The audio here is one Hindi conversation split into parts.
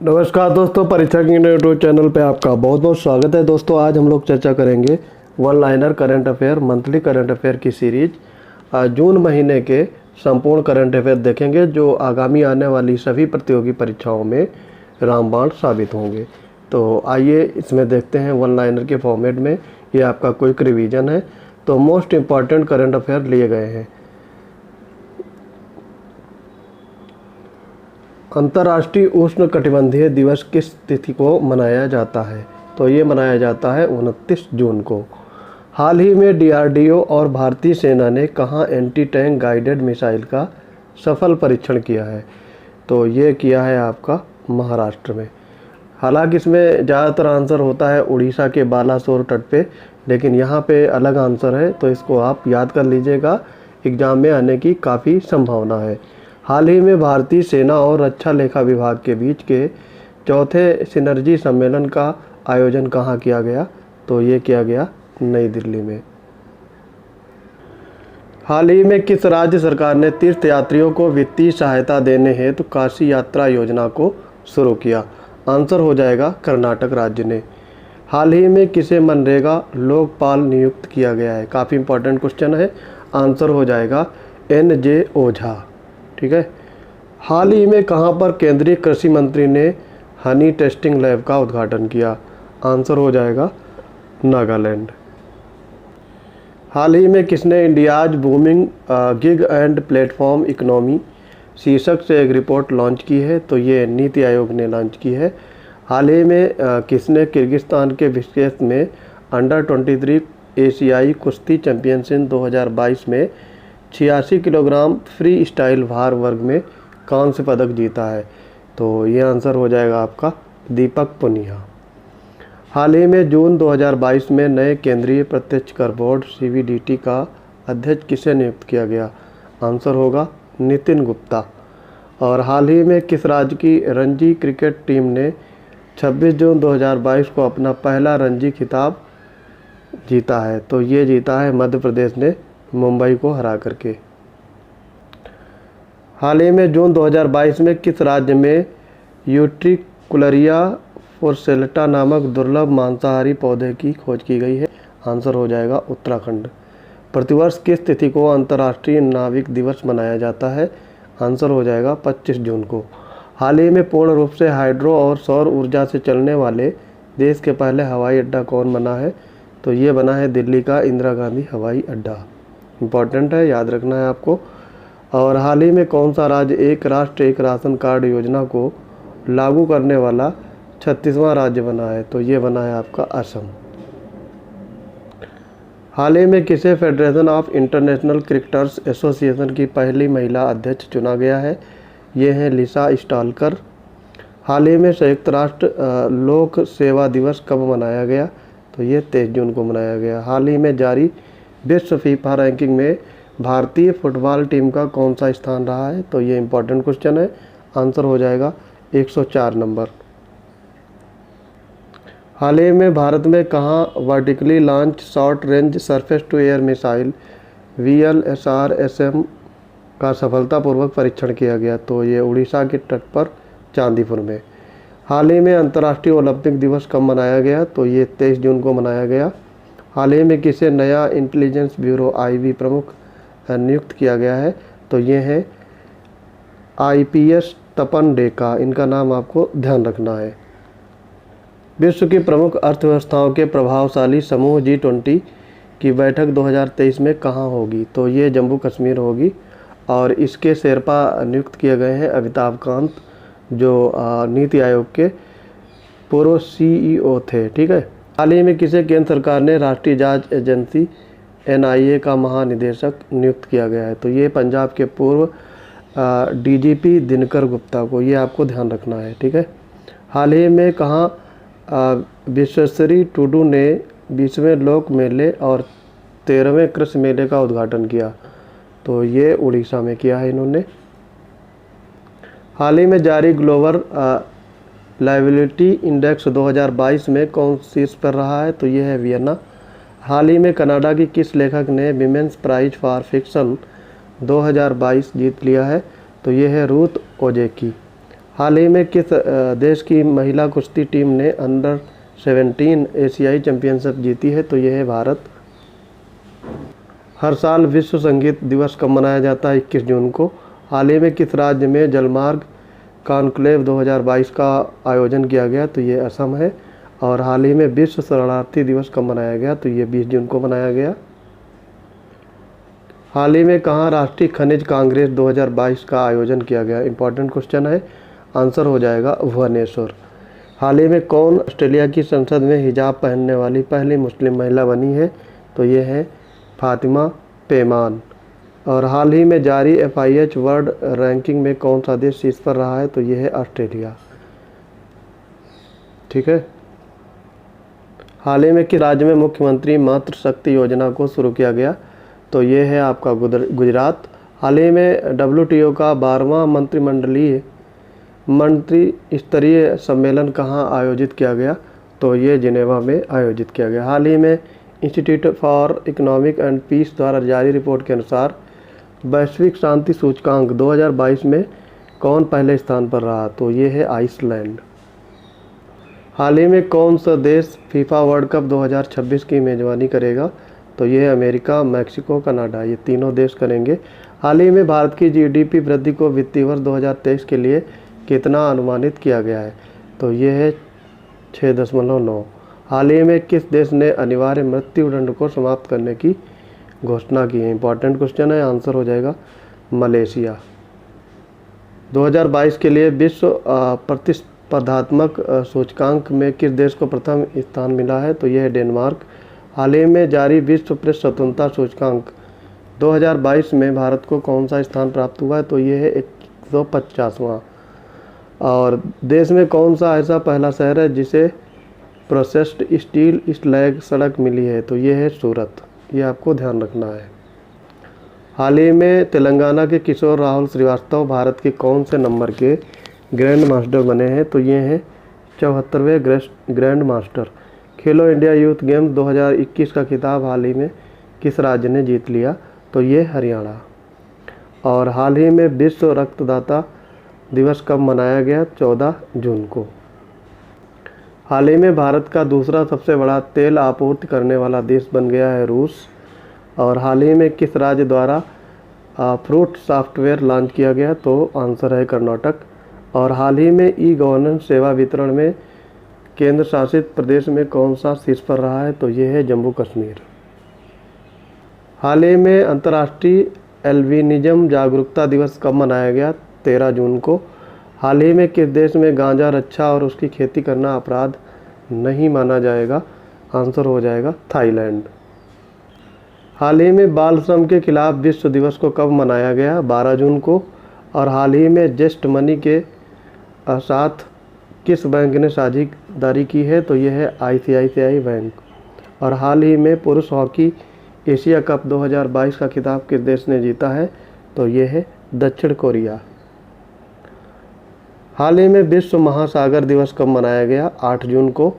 नमस्कार दोस्तों, परीक्षा की यूट्यूब चैनल पे आपका बहुत बहुत स्वागत है। दोस्तों आज हम लोग चर्चा करेंगे one liner current affair monthly current affair की सीरीज। जून महीने के संपूर्ण करंट अफेयर देखेंगे जो आगामी आने वाली सभी प्रतियोगी परीक्षाओं में रामबाण साबित होंगे। तो आइए इसमें देखते हैं वन लाइनर के फॉर्मेट में। ये आपका क्विक रिवीजन है। तो मोस्ट इम्पॉर्टेंट करंट अफेयर लिए गए हैं। अंतर्राष्ट्रीय उष्ण कटिबंधीय दिवस किस तिथि को मनाया जाता है? तो ये मनाया जाता है 29 जून को। हाल ही में डीआरडीओ और भारतीय सेना ने कहाँ एंटी टैंक गाइडेड मिसाइल का सफल परीक्षण किया है? तो ये किया है आपका महाराष्ट्र में। हालांकि इसमें ज़्यादातर आंसर होता है उड़ीसा के बालासोर तट पे, लेकिन यहाँ पे अलग आंसर है, तो इसको आप याद कर लीजिएगा। एग्ज़ाम में आने की काफ़ी संभावना है। हाल ही में भारतीय सेना और रक्षा लेखा विभाग के बीच के चौथे सिनर्जी सम्मेलन का आयोजन कहाँ किया गया? तो ये किया गया नई दिल्ली में। हाल ही में किस राज्य सरकार ने तीर्थ यात्रियों को वित्तीय सहायता देने हेतु काशी यात्रा योजना को शुरू किया? आंसर हो जाएगा कर्नाटक राज्य ने। हाल ही में किसे मनरेगा लोकपाल नियुक्त किया गया है? काफ़ी इंपॉर्टेंट क्वेश्चन है। आंसर हो जाएगा NJ ओझा। ठीक है। हाल ही में कहां पर केंद्रीय कृषि मंत्री ने हनी टेस्टिंग लैब का उद्घाटन किया? आंसर हो जाएगा नागालैंड। हाल ही में किसने India's booming gig and platform economy शीर्षक से एक रिपोर्ट लॉन्च की है? तो ये नीति आयोग ने लॉन्च की है। हाल ही में किसने किर्गिस्तान के बिश्केक में अंडर 23 एशियाई कुश्ती चैंपियनशिप 2022 में 86 किलोग्राम फ्री स्टाइल भार वर्ग में कांस्य पदक जीता है? तो ये आंसर हो जाएगा आपका दीपक पुनिया। हाल ही में जून 2022 में नए केंद्रीय प्रत्यक्ष कर बोर्ड CBDT का अध्यक्ष किसे नियुक्त किया गया? आंसर होगा नितिन गुप्ता। और हाल ही में किस राज्य की रणजी क्रिकेट टीम ने 26 जून 2022 को अपना पहला रणजी खिताब जीता है? तो ये जीता है मध्य प्रदेश ने मुंबई को हरा करके। हाल ही में जून 2022 में किस राज्य में यूट्रिकुलरिया फोर्सेल्टा नामक दुर्लभ मांसाहारी पौधे की खोज की गई है? आंसर हो जाएगा उत्तराखंड। प्रतिवर्ष किस तिथि को अंतर्राष्ट्रीय नाविक दिवस मनाया जाता है? आंसर हो जाएगा 25 जून को। हाल ही में पूर्ण रूप से हाइड्रो और सौर ऊर्जा से चलने वाले देश के पहले हवाई अड्डा कौन बना है? तो ये बना है दिल्ली का इंदिरा गांधी हवाई अड्डा। इम्पॉर्टेंट है, याद रखना है आपको। और हाल ही में कौन सा राज्य एक राष्ट्र एक राशन कार्ड योजना को लागू करने वाला 36वां राज्य बना है? तो ये बना है आपका असम। हाल ही में किसे federation of international cricketers association की पहली महिला अध्यक्ष चुना गया है? ये हैं लिसा स्टॉलकर। हाल ही में संयुक्त राष्ट्र लोक सेवा दिवस कब मनाया गया? तो ये 23 जून को मनाया गया। हाल ही में जारी विश्व फीफा रैंकिंग में भारतीय फुटबॉल टीम का कौन सा स्थान रहा है? तो ये इंपॉर्टेंट क्वेश्चन है। आंसर हो जाएगा 104 नंबर। हाल ही में भारत में कहाँ vertically launch short range surface to air missile VLSR-SM का सफलतापूर्वक परीक्षण किया गया? तो ये उड़ीसा के तट पर चांदीपुर में। हाल ही में अंतर्राष्ट्रीय ओलंपिक दिवस कब मनाया गया? तो ये 23 जून को मनाया गया। हाल ही में किसे नया इंटेलिजेंस ब्यूरो IB प्रमुख नियुक्त किया गया है? तो ये है IPS तपन डेका। इनका नाम आपको ध्यान रखना है। विश्व की प्रमुख अर्थव्यवस्थाओं के प्रभावशाली समूह G20 की बैठक 2023 में कहाँ होगी? तो ये जम्मू कश्मीर होगी। और इसके शेरपा नियुक्त किए गए हैं अमिताभ कांत, जो नीति आयोग के पूर्व CEO थे। ठीक है। हाल ही में किसे केंद्र सरकार ने राष्ट्रीय जांच एजेंसी NIA का महानिदेशक नियुक्त किया गया है? तो ये पंजाब के पूर्व DGP दिनकर गुप्ता को, ये आपको ध्यान रखना है। ठीक है। हाल ही में कहाँ विश्वश्री टुडू ने 20वें लोक मेले और 13वें कृषि मेले का उद्घाटन किया? तो ये उड़ीसा में किया है इन्होंने। हाल ही में जारी ग्लोबल लाइबिलिटी इंडेक्स 2022 में कौन शीर्ष पर रहा है? तो ये है वियना। हाल ही में कनाडा की किस लेखक ने विमेंस प्राइज फॉर फिक्शन 2022 जीत लिया है? तो ये है रूथ ओजेकी। हाल ही में किस देश की महिला कुश्ती टीम ने अंडर 17 एशियाई चैंपियनशिप जीती है? तो यह है भारत। हर साल विश्व संगीत दिवस कब मनाया जाता है? 21 जून को। हाल ही में किस राज्य में जलमार्ग कॉन्क्लेव 2022 का आयोजन किया गया? तो ये असम है। और हाल ही में विश्व शरणार्थी दिवस कब मनाया गया? तो ये 20 जून को मनाया गया। हाल ही में कहाँ राष्ट्रीय खनिज कांग्रेस 2022 का आयोजन किया गया? इंपॉर्टेंट क्वेश्चन है, आंसर हो जाएगा भुवनेश्वर। हाल ही में कौन ऑस्ट्रेलिया की संसद में हिजाब पहनने वाली पहली मुस्लिम महिला बनी है? तो ये है फातिमा पेमान। और हाल ही में जारी FIH वर्ल्ड रैंकिंग में कौन सा देश शीर्ष पर रहा है? तो ये है ऑस्ट्रेलिया। ठीक है। हाल ही में किस राज्य में मुख्यमंत्री मातृशक्ति योजना को शुरू किया गया? तो ये है आपका गुजरात। हाल ही में WTO का 12वां मंत्री स्तरीय सम्मेलन कहाँ आयोजित किया गया? तो ये जिनेवा में आयोजित किया गया। हाल ही में institute for economic and peace द्वारा जारी रिपोर्ट के अनुसार वैश्विक शांति सूचकांक 2022 में कौन पहले स्थान पर रहा? तो ये है आइसलैंड। हाल ही में कौन सा देश फीफा वर्ल्ड कप 2026 की मेज़बानी करेगा? तो ये है अमेरिका, मैक्सिको, कनाडा, ये तीनों देश करेंगे। हाल ही में भारत की GDP वृद्धि को वित्तीय वर्ष 2023 के लिए कितना अनुमानित किया गया है? तो ये है 6.9। हाल ही में किस देश ने अनिवार्य मृत्यु दंड को समाप्त करने की घोषणा की है? इंपॉर्टेंट क्वेश्चन है, आंसर हो जाएगा मलेशिया। 2022 के लिए विश्व प्रतिस्पर्धात्मक सूचकांक में किस देश को प्रथम स्थान मिला है? तो यह है डेनमार्क। हाल ही में जारी विश्व प्रेस स्वतंत्रता सूचकांक 2022 में भारत को कौन सा स्थान प्राप्त हुआ है? तो ये है 150वां। और देश में कौन सा ऐसा पहला शहर है जिसे प्रोसेस्ड स्टील स्लैग सड़क मिली है? तो ये है सूरत। ये आपको ध्यान रखना है। हाल ही में तेलंगाना के किशोर राहुल श्रीवास्तव भारत के कौन से नंबर के ग्रैंड मास्टर बने हैं? तो ये हैं 74वें ग्रैंड मास्टर। खेलो इंडिया यूथ गेम्स 2021 का खिताब हाल ही में किस राज्य ने जीत लिया? तो ये हरियाणा। और हाल ही में विश्व रक्तदाता दिवस कब मनाया गया? 14 जून को। हाल ही में भारत का दूसरा सबसे बड़ा तेल आपूर्ति करने वाला देश बन गया है रूस। और हाल ही में किस राज्य द्वारा फ्रूट सॉफ्टवेयर लॉन्च किया गया? तो आंसर है कर्नाटक। और हाल ही में ई-गवर्नेंस सेवा वितरण में केंद्र शासित प्रदेश में कौन सा शीर्ष पर रहा है? तो ये है जम्मू कश्मीर। हाल ही में अंतर्राष्ट्रीय एल्बिनिज्म जागरूकता दिवस कब मनाया गया? 13 जून को। हाल ही में किस देश में गांजा रक्षा और उसकी खेती करना अपराध नहीं माना जाएगा? आंसर हो जाएगा थाईलैंड। हाल ही में बाल श्रम के खिलाफ विश्व दिवस को कब मनाया गया? 12 जून को। और हाल ही में जेस्ट मनी के साथ किस बैंक ने साझेदारी की है? तो यह है ICICI बैंक। और हाल ही में पुरुष हॉकी एशिया कप 2022 का खिताब किस देश ने जीता है? तो यह है दक्षिण कोरिया। हाल ही में विश्व महासागर दिवस कब मनाया गया? 8 जून को।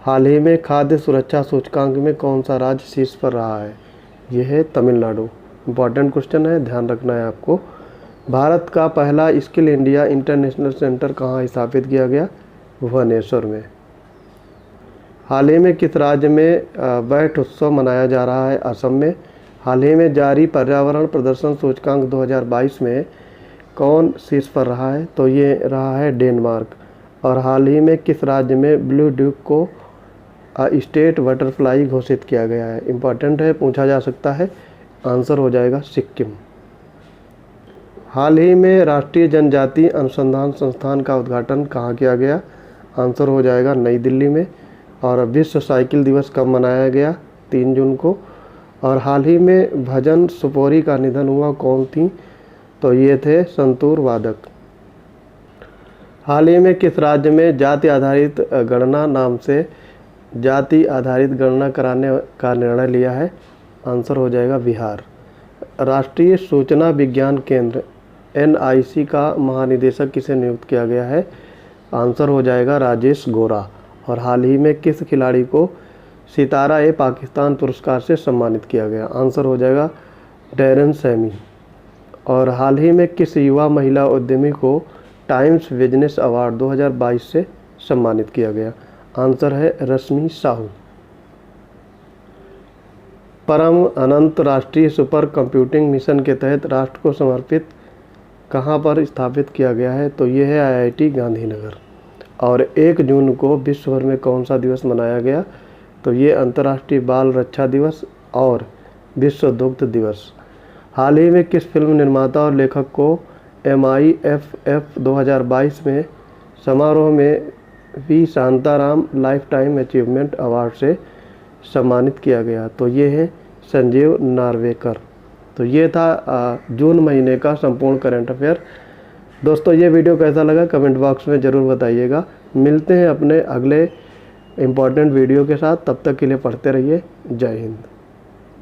हाल ही में खाद्य सुरक्षा सूचकांक में कौन सा राज्य शीर्ष पर रहा है? यह है तमिलनाडु। इंपॉर्टेंट क्वेश्चन है, ध्यान रखना है आपको। भारत का पहला स्किल इंडिया इंटरनेशनल सेंटर कहाँ स्थापित किया गया? भुवनेश्वर में। हाल ही में किस राज्य में बैठ उत्सव मनाया जा रहा है? असम में। हाल ही में जारी पर्यावरण प्रदर्शन सूचकांक 2022 में कौन शीर्ष पर रहा है? तो ये रहा है डेनमार्क। और हाल ही में किस राज्य में ब्लू ड्यूक को स्टेट बटरफ्लाई घोषित किया गया है? इंपॉर्टेंट है, पूछा जा सकता है, आंसर हो जाएगा सिक्किम। हाल ही में राष्ट्रीय जनजातीय अनुसंधान संस्थान का उद्घाटन कहाँ किया गया? आंसर हो जाएगा नई दिल्ली में। और विश्व साइकिल दिवस कब मनाया गया? 3 जून को। और हाल ही में भजन सुपोरी का निधन हुआ, कौन थी? तो ये थे संतूर वादक। हाल ही में किस राज्य में जाति आधारित गणना नाम से जाति आधारित गणना कराने का निर्णय लिया है? आंसर हो जाएगा बिहार। राष्ट्रीय सूचना विज्ञान केंद्र NIC का महानिदेशक किसे नियुक्त किया गया है? आंसर हो जाएगा राजेश गोरा। और हाल ही में किस खिलाड़ी को सितारा-ए-पाकिस्तान पुरस्कार से सम्मानित किया गया? आंसर हो जाएगा डैरेन सैमी। और हाल ही में किस युवा महिला उद्यमी को टाइम्स बिजनेस अवार्ड 2022 से सम्मानित किया गया? आंसर है रश्मि साहू। परम अनंत राष्ट्रीय सुपर कंप्यूटिंग मिशन के तहत राष्ट्र को समर्पित कहाँ पर स्थापित किया गया है? तो ये है IIT गांधीनगर। और 1 जून को विश्व भर में कौन सा दिवस मनाया गया? तो ये अंतर्राष्ट्रीय बाल रक्षा दिवस और विश्व दुग्ध दिवस। हाल ही में किस फिल्म निर्माता और लेखक को MIFF 2022 में समारोह में V Shantaram life time achievement award से सम्मानित किया गया? तो ये है संजीव नार्वेकर। तो ये था जून महीने का संपूर्ण करंट अफेयर। दोस्तों ये वीडियो कैसा लगा कमेंट बॉक्स में ज़रूर बताइएगा। मिलते हैं अपने अगले इम्पॉर्टेंट वीडियो के साथ, तब तक के लिए पढ़ते रहिए। जय हिंद।